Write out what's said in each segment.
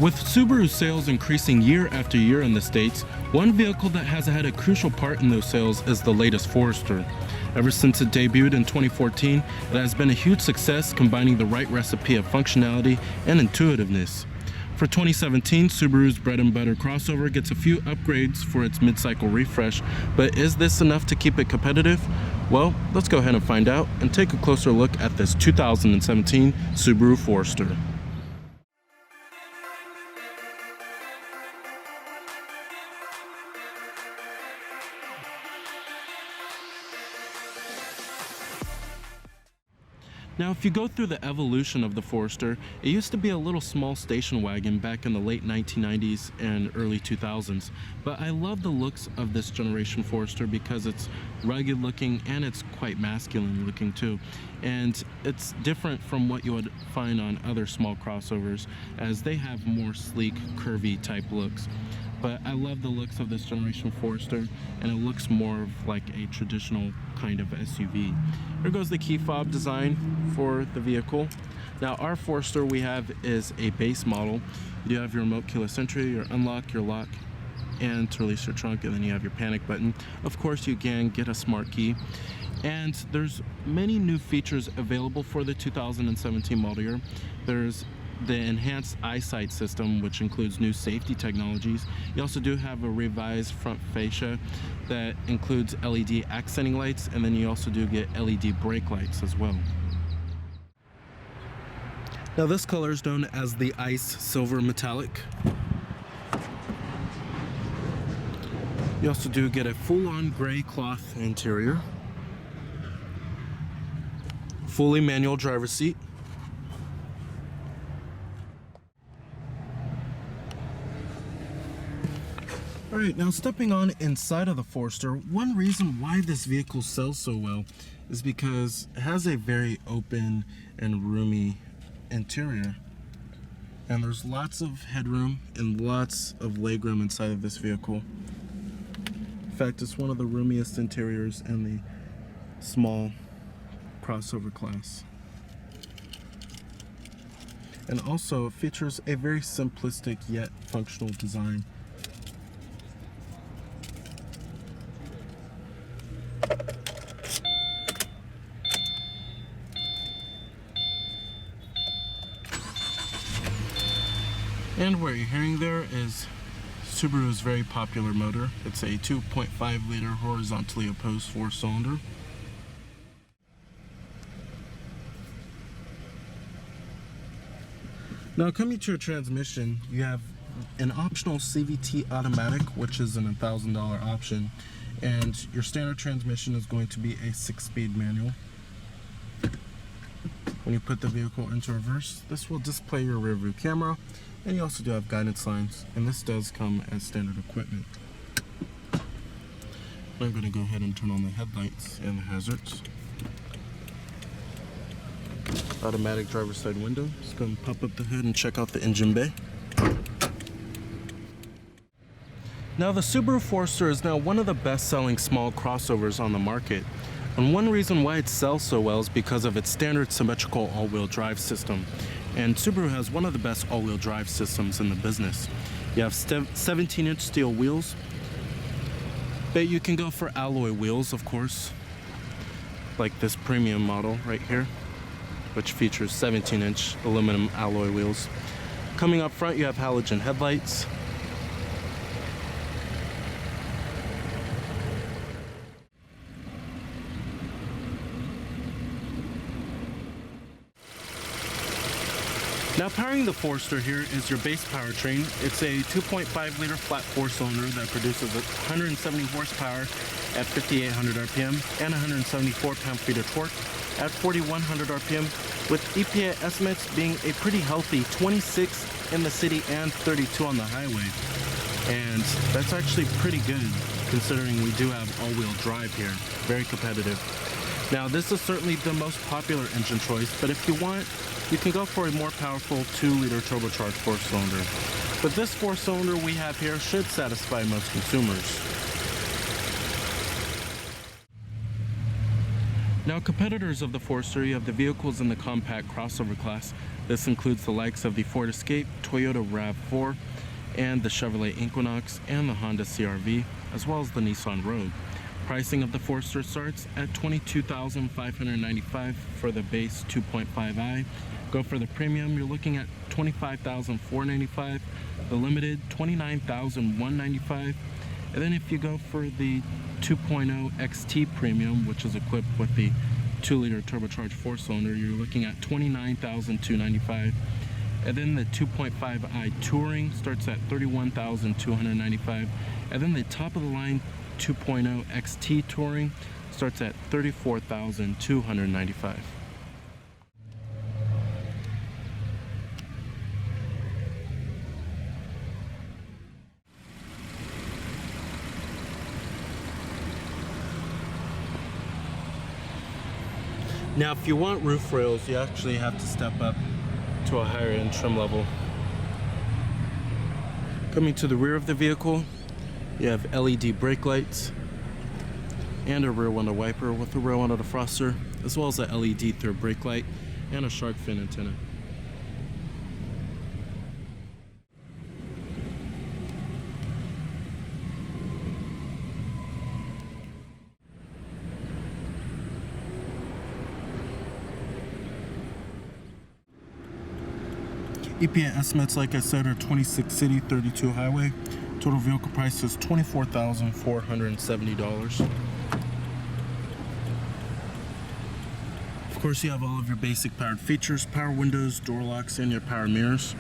With Subaru sales increasing year after year in the States, one vehicle that has had a crucial part in those sales is the latest Forester. Ever since it debuted in 2014, it has been a huge success, combining the right recipe of functionality and intuitiveness. For 2017, Subaru's bread and butter crossover gets a few upgrades for its mid-cycle refresh, but is this enough to keep it competitive? Well, let's go ahead and find out and take a closer look at this 2017 Subaru Forester. Now, if you go through the evolution of the Forester, it used to be a little small station wagon back in the late 1990s and early 2000s. But I love the looks of this generation Forester because it's rugged looking and it's quite masculine looking too. And it's different from what you would find on other small crossovers, as they have more sleek, curvy type looks. But I love the looks of this generation Forester, and it looks more of like a traditional kind of SUV. Here goes the key fob design for the vehicle. Now, our Forester we have is a base model. You have your remote keyless entry, your unlock, your lock, and to release your trunk, and then you have your panic button. Of course, you can get a smart key. And there's many new features available for the 2017 model year. There's the enhanced eyesight system, which includes new safety technologies. You also do have a revised front fascia that includes LED accenting lights, and then you also do get LED brake lights as well. Now, this color is known as the Ice Silver Metallic. You also do get a full-on gray cloth interior, fully manual driver's seat, Alright, now stepping on inside of the Forester, one reason why this vehicle sells so well is because it has a very open and roomy interior. And there's lots of headroom and lots of legroom inside of this vehicle. In fact, it's one of the roomiest interiors in the small crossover class. And also it features a very simplistic yet functional design. And what you're hearing there is Subaru's very popular motor. It's a 2.5 liter horizontally opposed 4-cylinder. Now, coming to your transmission, you have an optional CVT automatic, which is an $1,000 option, and your standard transmission is going to be a 6-speed manual. When you put the vehicle into reverse, this will display your rear view camera, and you also do have guidance lines, and this does come as standard equipment. I'm going to go ahead and turn on the headlights and the hazards. Automatic driver's side window. Just going to pop up the hood and check out the engine bay. Now, the Subaru Forester is now one of the best-selling small crossovers on the market. And one reason why it sells so well is because of its standard symmetrical all-wheel drive system. And Subaru has one of the best all-wheel drive systems in the business. You have 17-inch steel wheels, but you can go for alloy wheels, of course, like this premium model right here, which features 17-inch aluminum alloy wheels. Coming up front, you have halogen headlights. Now, powering the Forester here is your base powertrain. It's a 2.5 liter flat 4-cylinder that produces 170 horsepower at 5,800 RPM and 174 pound-feet of torque at 4,100 RPM, with EPA estimates being a pretty healthy 26 in the city and 32 on the highway. And that's actually pretty good considering we do have all-wheel drive here. Very competitive. Now, this is certainly the most popular engine choice, but if you want, you can go for a more powerful 2-liter turbocharged 4-cylinder. But this 4-cylinder we have here should satisfy most consumers. Now, competitors of the Forester, you have the vehicles in the compact crossover class. This includes the likes of the Ford Escape, Toyota RAV4, and the Chevrolet Equinox and the Honda CR-V, as well as the Nissan Rogue. Pricing of the Forester starts at $22,595 for the base 2.5i. Go for the premium, you're looking at $25,495. The limited, $29,195. And then if you go for the 2.0 XT Premium, which is equipped with the 2-liter turbocharged 4-cylinder, you're looking at $29,295. And then the 2.5i Touring starts at $31,295. And then the top of the line 2.0 XT Touring starts at $34,295. Now, if you want roof rails, you actually have to step up to a higher end trim level. Coming to the rear of the vehicle, you have LED brake lights and a rear window wiper with a rear window defroster, as well as a LED third brake light and a shark fin antenna. EPA estimates, like I said, are 26 city, 32 highway. Total vehicle price is $24,470. Of course, you have all of your basic powered features, power windows, door locks, and your power mirrors.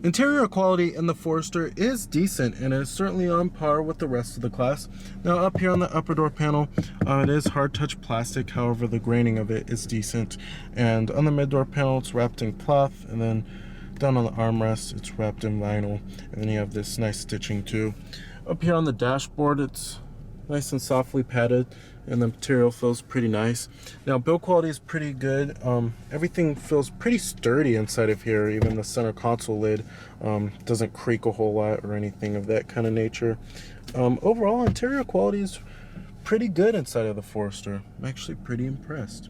Interior quality in the Forester is decent and is certainly on par with the rest of the class. Now, up here on the upper door panel, it is hard touch plastic, however the graining of it is decent. And on the mid door panel, it's wrapped in cloth, and then down on the armrest, it's wrapped in vinyl, and then you have this nice stitching too. Up here on the dashboard, it's nice and softly padded, and the material feels pretty nice. Now, build quality is pretty good. Everything feels pretty sturdy inside of here. Even the center console lid doesn't creak a whole lot or anything of that kind of nature. Overall, interior quality is pretty good inside of the Forester. I'm actually pretty impressed.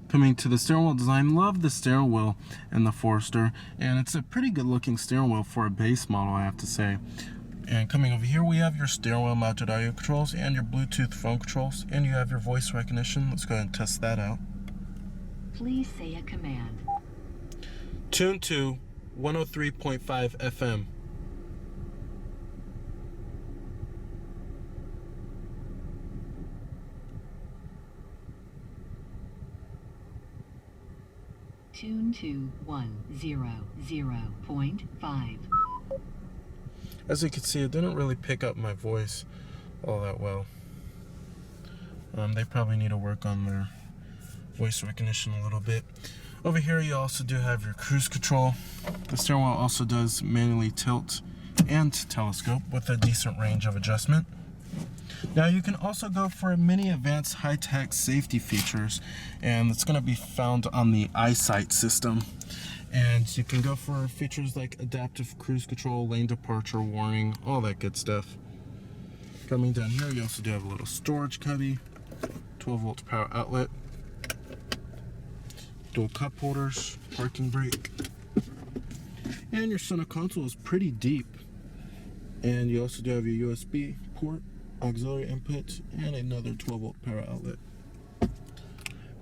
Coming to the steering wheel design, love the steering wheel in the Forester, and it's a pretty good looking steering wheel for a base model, I have to say. And coming over here, we have your steering wheel mounted audio controls and your Bluetooth phone controls, and you have your voice recognition. Let's go ahead and test that out. Please say a command. Tune to 103.5 FM. Tune to 100.5. As you can see, it didn't really pick up my voice all that well. They probably need to work on their voice recognition a little bit. Over here, you also do have your cruise control. The steering wheel also does manually tilt and telescope with a decent range of adjustment. Now, you can also go for many advanced high-tech safety features, and it's going to be found on the EyeSight system. And you can go for features like adaptive cruise control, lane departure warning, all that good stuff. Coming down here, you also do have a little storage cubby, 12-volt power outlet, dual cup holders, parking brake, and your center console is pretty deep. And you also do have your USB port, auxiliary input, and another 12-volt power outlet.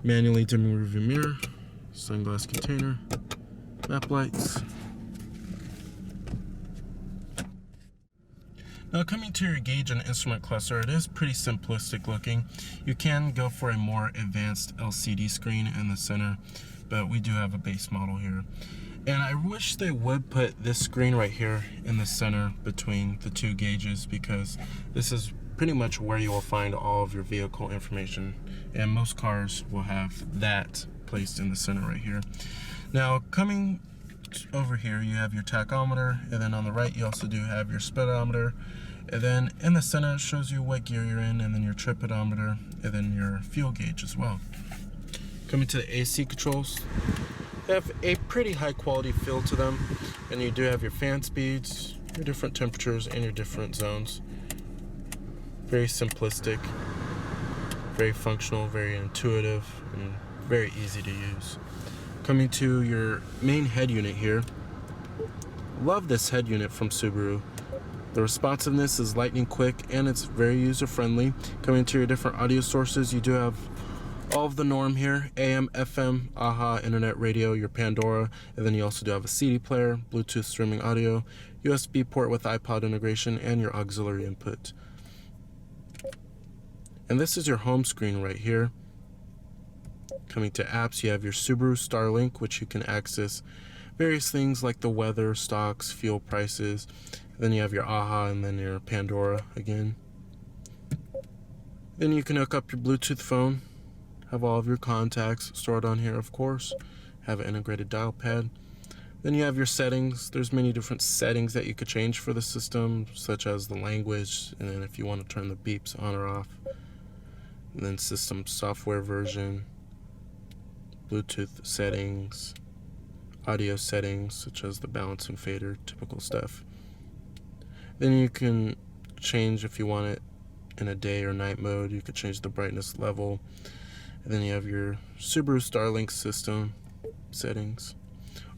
Manually dimming rearview mirror, sunglass container, map lights. Now, coming to your gauge and instrument cluster, it is pretty simplistic looking. You can go for a more advanced LCD screen in the center, but we do have a base model here. And I wish they would put this screen right here in the center between the two gauges, because this is pretty much where you will find all of your vehicle information, and most cars will have that placed in the center right here. Now, coming over here, you have your tachometer, and then on the right you also do have your speedometer, and then in the center it shows you what gear you're in, and then your trip odometer, and then your fuel gauge as well. Coming to the AC controls, they have a pretty high quality feel to them, and you do have your fan speeds, your different temperatures, and your different zones. Very simplistic, very functional, very intuitive, and very easy to use. Coming to your main head unit here. Love this head unit from Subaru. The responsiveness is lightning quick and it's very user friendly. Coming to your different audio sources, you do have all of the norm here: AM, FM, AHA, internet radio, your Pandora, and then you also do have a CD player, Bluetooth streaming audio, USB port with iPod integration, and your auxiliary input. And this is your home screen right here. Coming to apps, you have your Subaru Starlink, which you can access various things like the weather, stocks, fuel prices. Then you have your AHA and then your Pandora again. Then you can hook up your Bluetooth phone, have all of your contacts stored on here, of course, have an integrated dial pad. Then you have your settings. There's many different settings that you could change for the system, such as the language, and then if you want to turn the beeps on or off. And then system software version, Bluetooth settings, audio settings, such as the balance and fader, typical stuff. Then you can change if you want it in a day or night mode. You could change the brightness level. And then you have your Subaru Starlink system settings.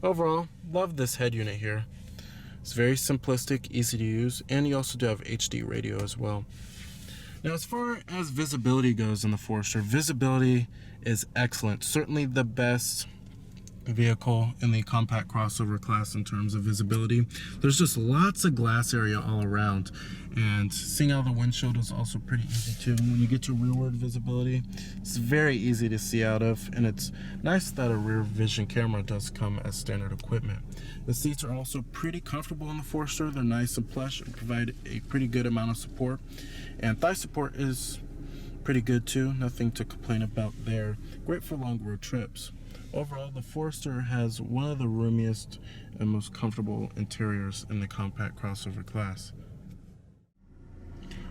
Overall, love this head unit here. It's very simplistic, easy to use, and you also do have HD radio as well. Now, as far as visibility goes in the Forester, visibility is excellent. Certainly the best vehicle in the compact crossover class in terms of visibility. There's just lots of glass area all around, and seeing out the windshield is also pretty easy too. When you get to rearward visibility, it's very easy to see out of, and it's nice that a rear vision camera does come as standard equipment. The seats are also pretty comfortable in the Forester. They're nice and plush and provide a pretty good amount of support, and thigh support is pretty good too. Nothing to complain about there. Great for long road trips. Overall, the Forester has one of the roomiest and most comfortable interiors in the compact crossover class.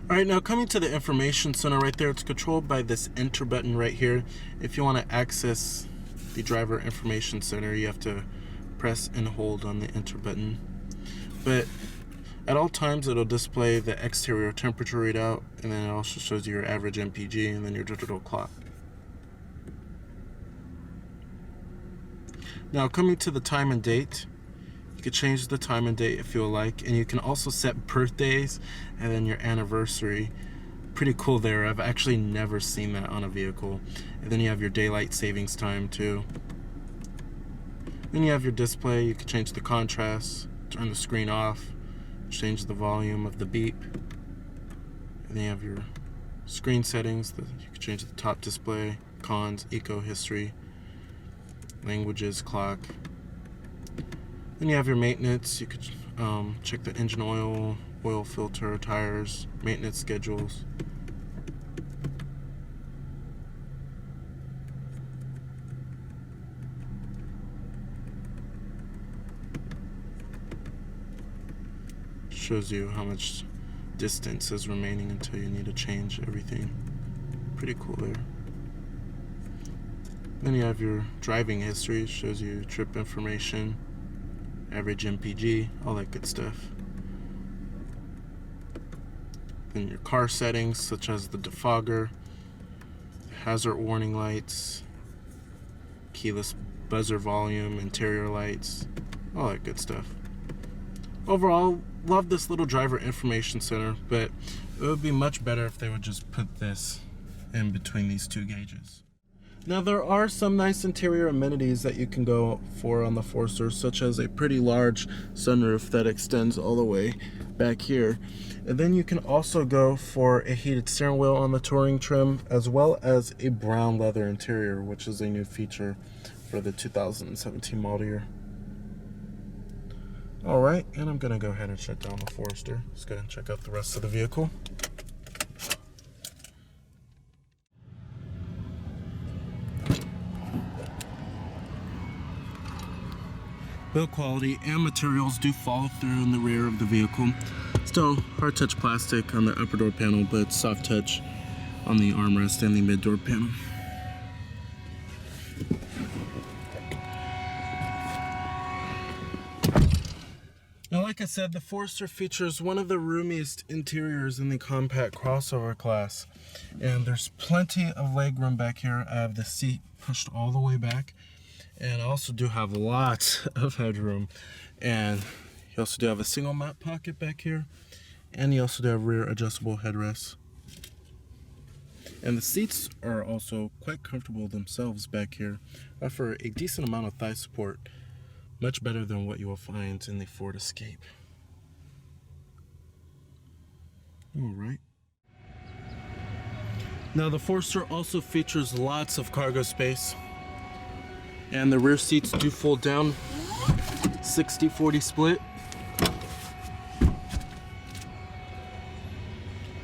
Alright, now coming to the information center right there, it's controlled by this enter button right here. If you want to access the driver information center, you have to press and hold on the enter button. But at all times, it'll display the exterior temperature readout, and then it also shows you your average MPG and then your digital clock. Now, coming to the time and date, you can change the time and date if you like, and you can also set birthdays and then your anniversary. Pretty cool there. I've actually never seen that on a vehicle. And then you have your daylight savings time too. Then you have your display. You can change the contrast, turn the screen off, change the volume of the beep. And then you have your screen settings. You can change the top display, cons, eco, history, languages, clock. Then you have your maintenance. You could check the engine oil, oil filter, tires, maintenance schedules. Shows you how much distance is remaining until you need to change everything. Pretty cool there. Then you have your driving history. It shows you trip information, average MPG, all that good stuff. Then your car settings, such as the defogger, hazard warning lights, keyless buzzer volume, interior lights, all that good stuff. Overall, love this little driver information center, but it would be much better if they would just put this in between these two gauges. Now, there are some nice interior amenities that you can go for on the Forester, such as a pretty large sunroof that extends all the way back here. And then you can also go for a heated steering wheel on the touring trim, as well as a brown leather interior, which is a new feature for the 2017 model year. Alright, and I'm going to go ahead and shut down the Forester. Let's go ahead and check out the rest of the vehicle. Build quality and materials do follow through in the rear of the vehicle. Still hard touch plastic on the upper door panel, but soft touch on the armrest and the mid door panel. I like like I said, the Forester features one of the roomiest interiors in the compact crossover class. And there's plenty of legroom back here. I have the seat pushed all the way back. And I also do have lots of headroom. And you also do have a single map pocket back here. And you also do have rear adjustable headrests. And the seats are also quite comfortable themselves back here. Offer a decent amount of thigh support. Much better than what you will find in the Ford Escape. All right. Now the Forester also features lots of cargo space. And the rear seats do fold down, 60-40 split.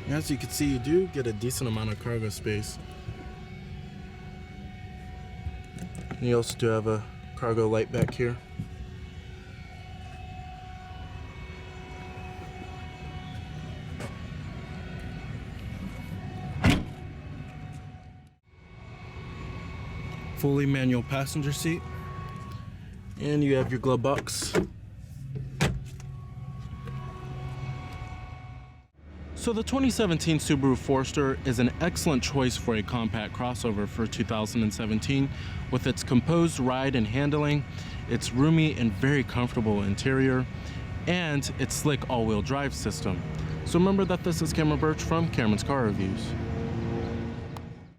As you can see, you do get a decent amount of cargo space. And you also do have a cargo light back here. Fully manual passenger seat. And you have your glove box. So the 2017 Subaru Forester is an excellent choice for a compact crossover for 2017 with its composed ride and handling, its roomy and very comfortable interior, and its slick all-wheel drive system. So remember that this is Cameron Birch from Cameron's Car Reviews.